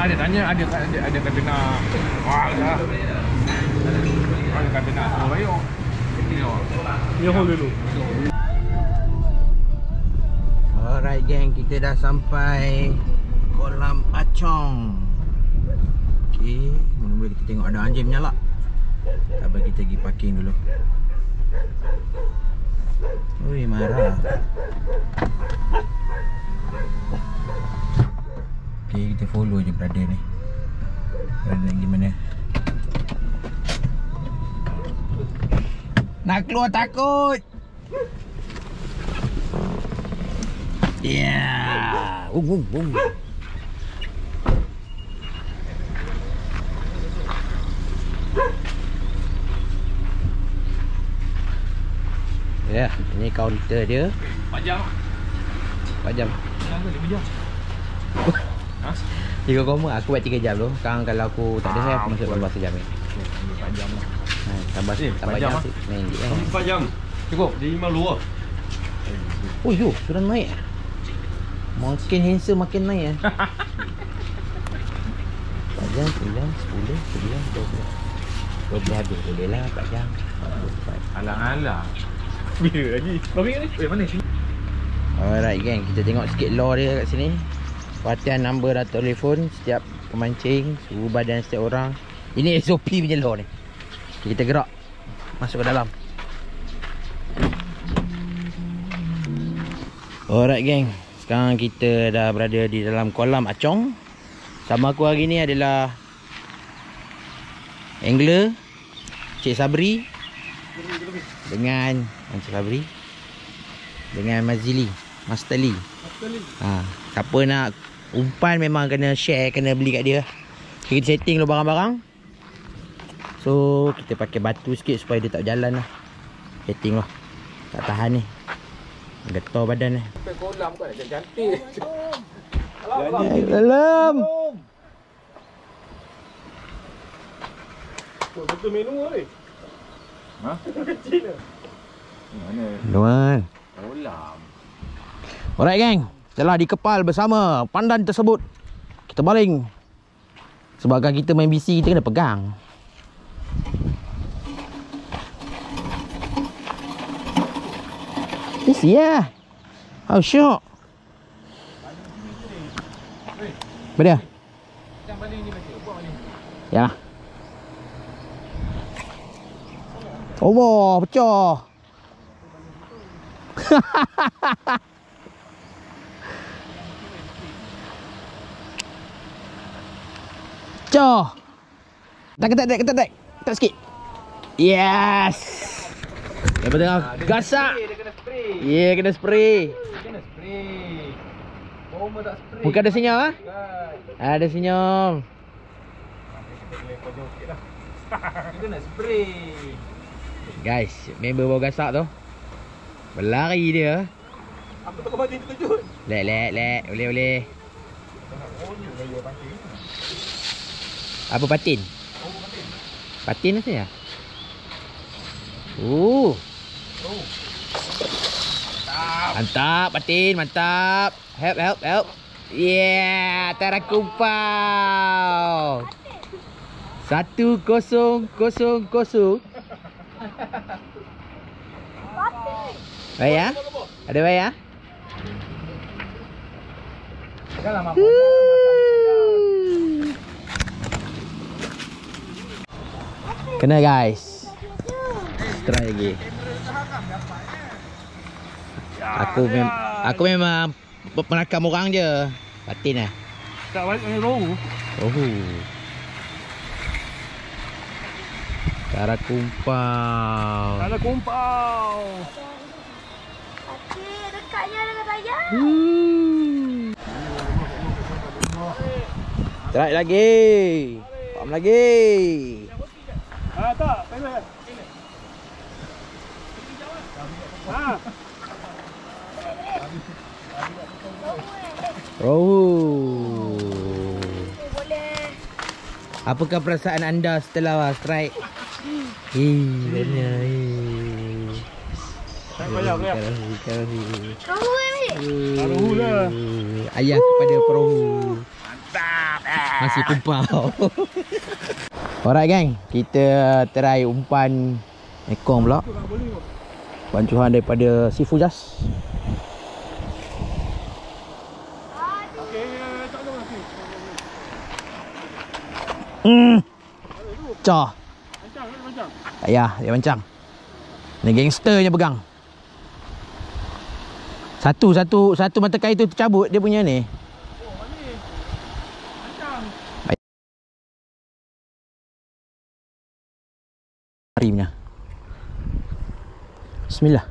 ada tanya, ada kata nak. Wah lah. Ada kata nak suruh bayar. Dia hold dulu. Alright geng, kita dah sampai kolam Achong. Okay, mula-mula kita tengok ada anjing menyalak. Sabar kita pergi parking dulu. Ui, marah. Okay, kita follow je brother ni. Brother nak pergi mana? Nak keluar takut. Yeah. Boom. Ya, ini kaunter dia. 4 jam. 4 jam. Kenapa 5 jam? Ha? 3 koma, aku buat 3 jam tu. Sekarang kalau aku tak ada saya, aku masuk tambah sejam ni. 4 jam lah. Tambah jam lah. RM9 kan. 4 jam. Cukup, jadi 5 luar. Oh yo, sudah naik. Makin handsome makin naik 4 jam, 9, 10, 11, 12 habis. Boleh lah 4 jam. Alang-alang. Bila lagi? Babi ni? Mana sini? Alright geng, kita tengok sikit law dia kat sini. Perhatian nombor dan telefon setiap pemancing, suhu badan setiap orang. Ini SOP punya law ni. Kita gerak masuk ke dalam. Alright geng, sekarang kita dah berada di dalam kolam Achong. Sama aku hari ni adalah angler Cik Sabri dengan Cik Sabri dengan Mazili, Master Lee. Siapa nak umpan memang kena share, kena beli kat dia. Kita setting dulu barang-barang. So kita pakai batu sikit supaya dia tak jalan lah. Setting lah. Tak tahan ni. Getar badan ni. Sampai kolam kau nak cantik. Dalam. Betul menu oi. Ha? Kecil ke? Mana? Luan. Kolam. Alright geng, telah dikepal bersama pandan tersebut. Kita baling. Sebab kalau kita main BC, kita kena pegang. BC lah. Oh syok. Apa dia? Macam baling ni macam buat baling. Ya. Allah, pecah. Pecah. Ketak. Ketak sikit. Yes. Lepas tengah gasak. Dia kena spray. Ya, kena spray. Kena spray. Bomba tak spray. Muka ada senyum ah? Ada senyum. Dia kena spray. Guys, member bawa gasak tu berlari dia. Apa tu kau batin terkejut? Lek. Boleh. Apa patin? Patin apa ya? Mantap patin, mantap. Help. Yeah, tarakumpau. 1-0-0. Baik ya? Ada baik ya? Janganlah mak. Kena guys. Try lagi. Aku memang penakam orang je. Patin lah. Tak balik dengan rohu. Tarakumpau. Okey, dekatnya dengan saya. Try lagi. Pam lagi. Tak, pendek. Boleh. Apakah perasaan anda setelah strike? Benar. Payah. Rohu ni. Rohu lah. Ayah kepada perahu. Mantap. Masih kumpau. Alright gang, kita try umpan ekong pula. Bancuhan daripada Si Fujas. Cah. Tak payah, dia mancang. Ni gangsternya pegang. Satu mata kail tu tercabut dia punya ni. Punya. Bismillah.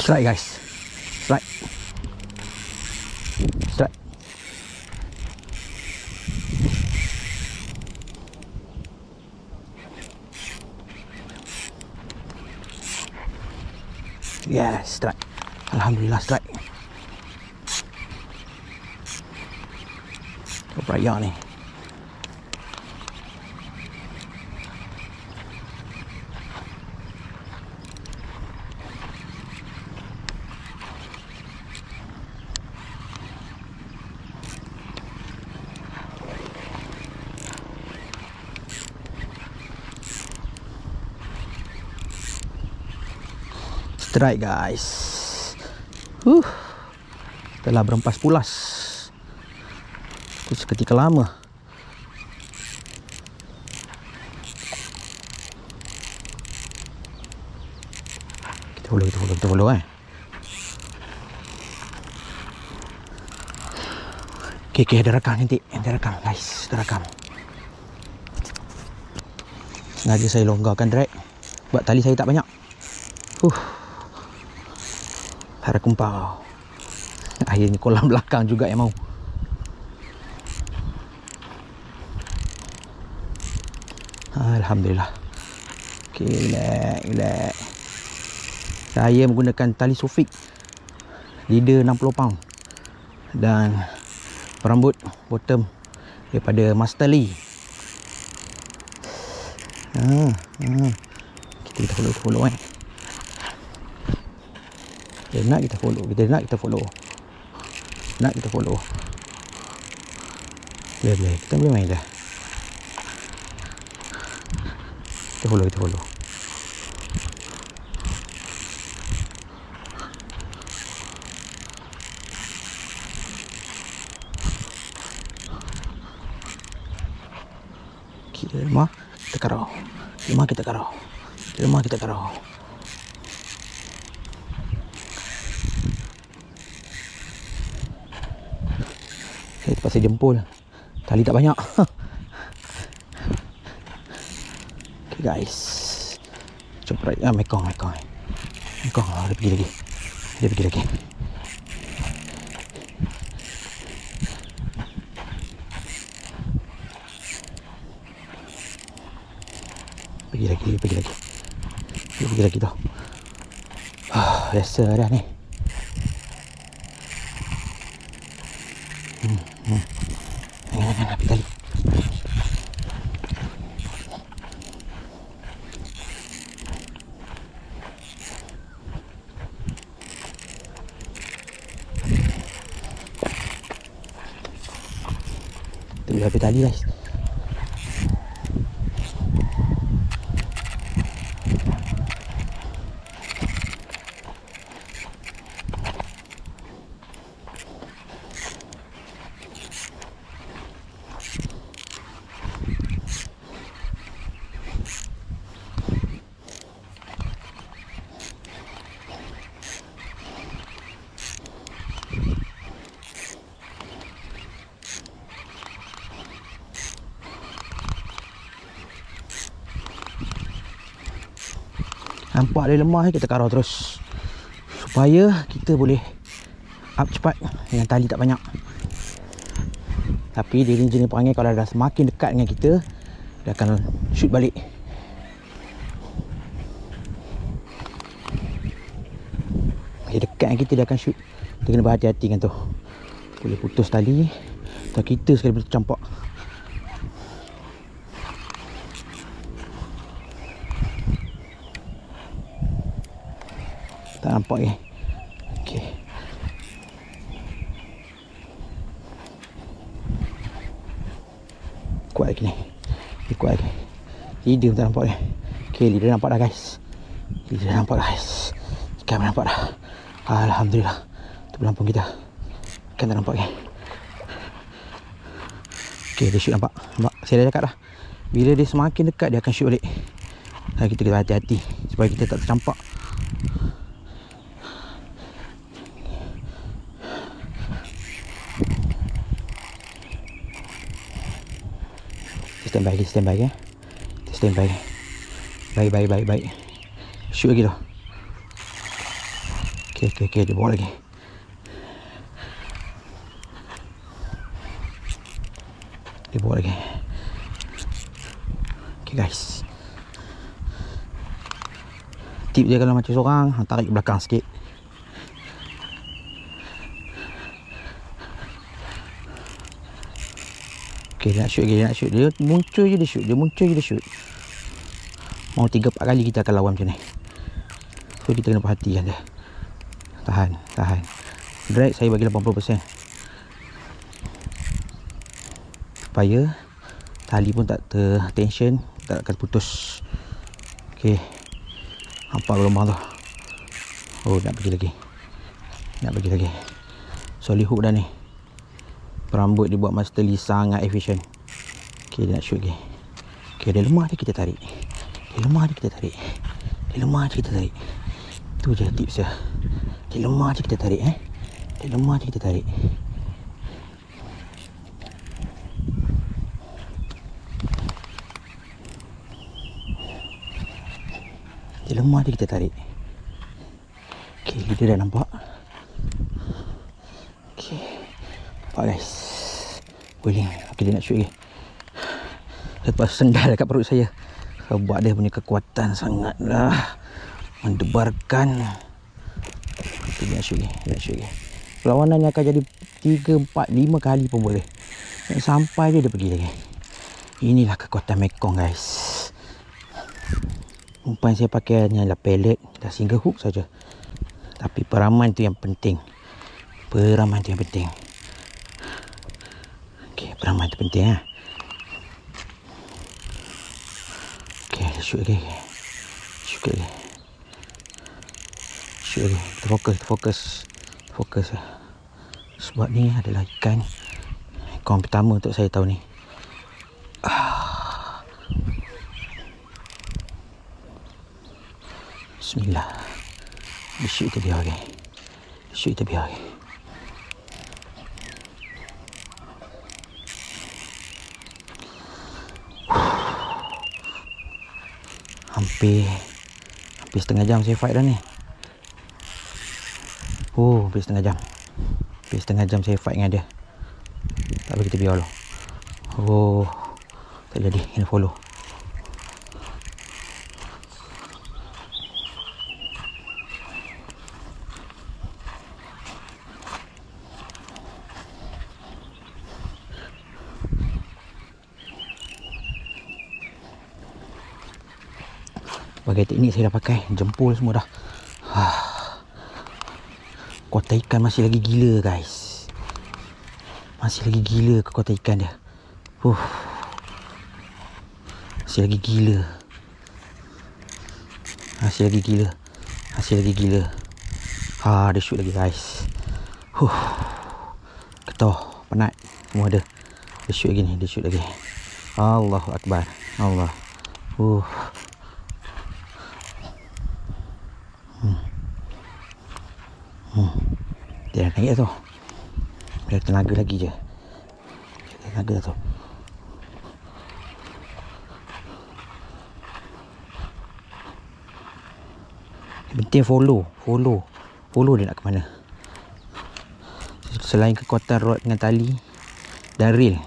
Strike guys. Strike. Strike. Yes, strike. Alhamdulillah strike. Raya ni. Strike guys. Telah berempas pulas. Itu seketika lama. Kita follow Okay, ada rakam nanti. Ada rakam guys, ada rakam. Sengaja saya longgarkan drag sebab tali saya tak banyak. Hara kumpau. Akhirnya kolam belakang juga yang mau. Alhamdulillah. Okay, relax. Saya menggunakan tali sufik leader 60 pound dan perambut bottom daripada Master Lee. Kita follow Dia nak kita follow. Boleh. Kita boleh main dah. Kita follow. Lemah kita karau. Saya terpaksa jempol. Tali tak banyak. Okay guys. Cepat. Mekong. Dia pergi lagi. Pergi lagi tau. Rasa dah ni. Jangan api tali. Kita boleh api tali guys. Nampak dia lemah, kita karau terus supaya kita boleh up cepat dengan tali tak banyak. Tapi dia jenis perangai kalau dah semakin dekat dengan kita, dia akan shoot balik. Dia dekat dengan kita, dia akan shoot. Kita kena berhati-hati dengan tu. Boleh putus tali atau kita sekali boleh tercampak. Tak nampak ke? Okey. Kuat lagi ni. Kuat lagi. Leader tak nampak ni. Okey, leader nampak dah guys. Ikan nampak dah. Alhamdulillah. Tu pelampung kita. Ikan tak nampak ke? Okey, dia shoot nampak. Saya dah cakap dah. Bila dia semakin dekat, dia akan shoot balik. Dan kita kena hati-hati supaya kita tak tercampak. Standby ke? Standby. Baik. Shoot lagi tu. Okey, dia bawa lagi. Okey guys. Tip dia kalau macam seorang, tarik ke belakang sikit. Okay, dia nak shoot. Dia muncul je dia shoot. Mau 3-4 kali kita akan lawan macam ni. So kita kena perhatikan dia. Tahan. Drag saya bagi 80%. Supaya tali pun tak tertension, tak akan putus. Okay. Nampak gelombang tu. Oh, nak pergi lagi. Solid hook dah ni. Perambut dibuat Master Lee sangat efisien. Okey, dia nak shoot lagi. Okey, dia lemah je kita tarik. Tu je tips dia. Dia lemah je kita tarik. Dia lemah je kita tarik. Okey, dia dah nampak. Nampak guys. Boleh. Okay, dia nak shoot lagi. Lepas sendal dekat perut saya. Sebab dia punya kekuatan sangatlah mendebarkan. Okay, dia nak shoot lagi. Dia nak shoot lagi. Perlawanan ni akan jadi 3, 4, 5 kali pun boleh. Sampai dia pergi lagi. Inilah kekuatan Mekong guys. Umpan saya pakai hanyalah pellet dan single hook saja. Tapi peraman tu yang penting. Peraman tu yang penting. Okey, peraman tu penting lah. Okey, shoot lagi. Shoot lagi. Shoot lagi. Kita fokus. Fokus lah. Sebab ni adalah ikan pertama untuk saya tahu ni. Bismillah. Dia shoot kita biar lagi. Shoot kita biar lagi. Hampir setengah jam saya fight dah ni. Hampir setengah jam. Hampir setengah jam saya fight dengan dia. Tak boleh kita biar dulu. Tak jadi. Kena follow. Bagai teknik saya dah pakai. Jempol semua dah. Kekuatan ikan masih lagi gila guys. Masih lagi gila kekuatan ikan dia. Masih lagi gila. Masih lagi gila. Masih lagi gila. Dia shoot lagi guys. Ketoh. Penat. Semua ada. Dia shoot lagi ni. Dia shoot lagi. Allahu Akbar. Allah. Dia dah naik tu. Dia tenaga lagi je. Tenaga tu. Penting follow dia nak ke mana. Selain kekuatan rod dengan tali dan reel,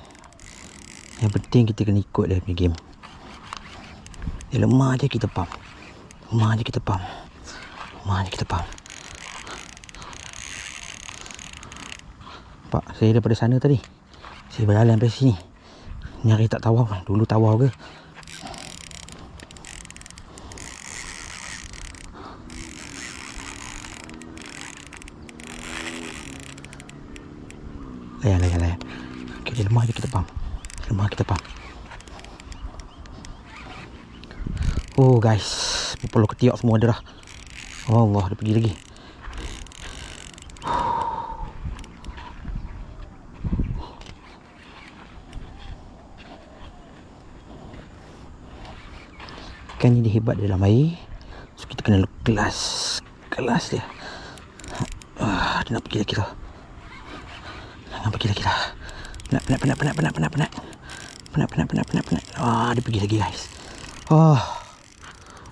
yang penting kita kena ikut dia punya game. Dia lemah je kita pump. Lemah je kita pump. Nampak saya daripada sana tadi. Saya berjalan sampai sini. Nyari tak tawar. Dulu tawar ke? Layan. Okay, dia lemah je kita pump. Guys, perlu ketiak semua ada dah. Allah, dia pergi lagi. Ikan ni dia hebat dalam air. So kita kena kelas dia. Dia nak pergi lagi dah. Jangan pergi lagi dah. Penat. Dia pergi lagi guys.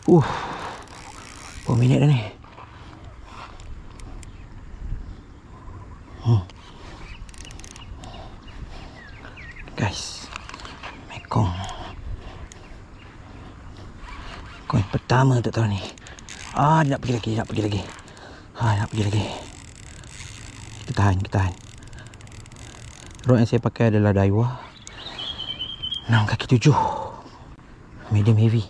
Berapa minit dah ni? Guys, Mekong koin pertama untuk tahun ni. Dia nak pergi lagi. Kita tahan. Rod yang saya pakai adalah Daiwa 6 kaki 7 medium heavy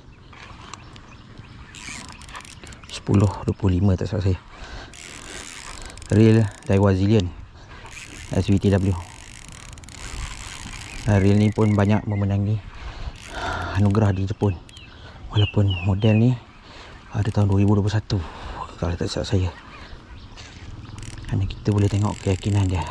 10-25 tak salah saya. Reel Daiwa Zillion SVTW. Reel ni pun banyak memenangi anugerah di Jepun. Walaupun model ni ada tahun 2021 kalau tak salah saya. Kerana kita boleh tengok keyakinan dia.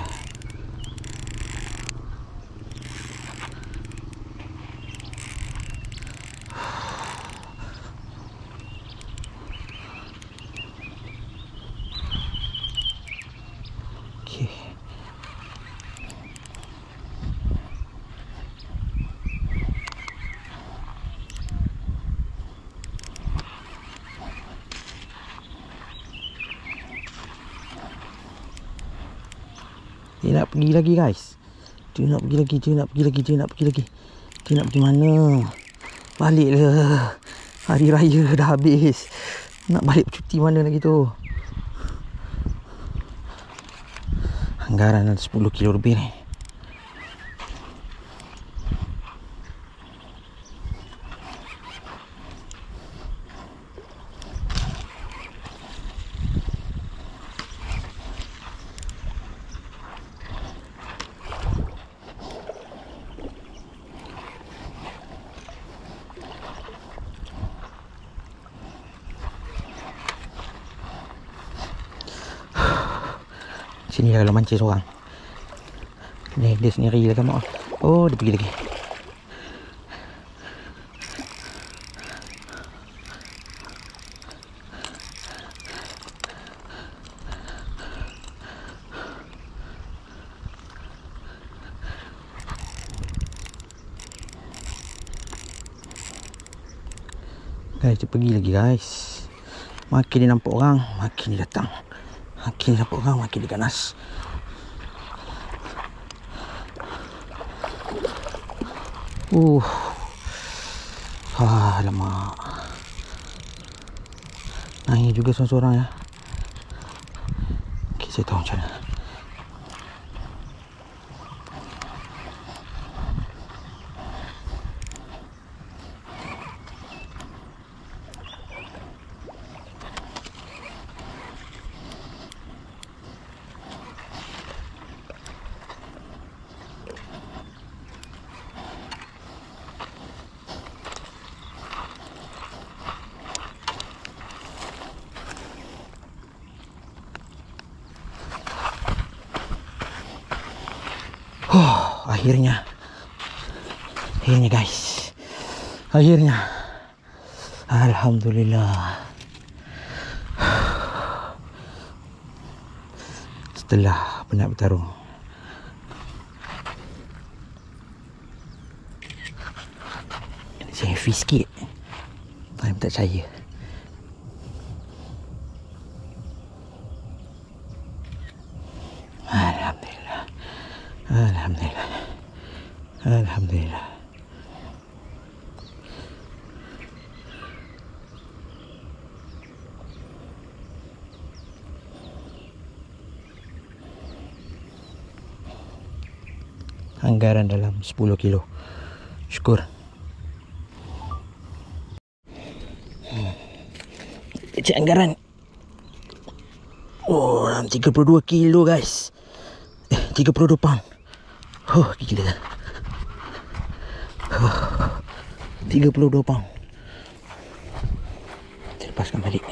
Dia nak pergi lagi guys. Dia nak pergi lagi. Dia nak pergi mana? Balik lah. Hari raya dah habis. Nak balik cuti mana lagi tu? Anggaran 10 kilo lebih ni. Sini lah kalau mancing seorang. Ni dia sendiri lah kan mak. Oh dia pergi lagi. Guys dia pergi lagi guys. Makin dia nampak orang, makin dia datang. Makin nampak orang, makin dia ganas. Alamak. Naik juga seorang-seorang ya. Okay, saya tahu macam mana. Akhirnya guys. Akhirnya. Alhamdulillah. Setelah penat bertarung. Saya heavy sikit. Saya tak percaya. Alhamdulillah. Alhamdulillah. Alhamdulillah. Anggaran dalam 10 kilo. Syukur. Cek anggaran. Oh, dalam 32 kilo guys. 32 pound. Gila. 32 pound. Saya lepaskan balik.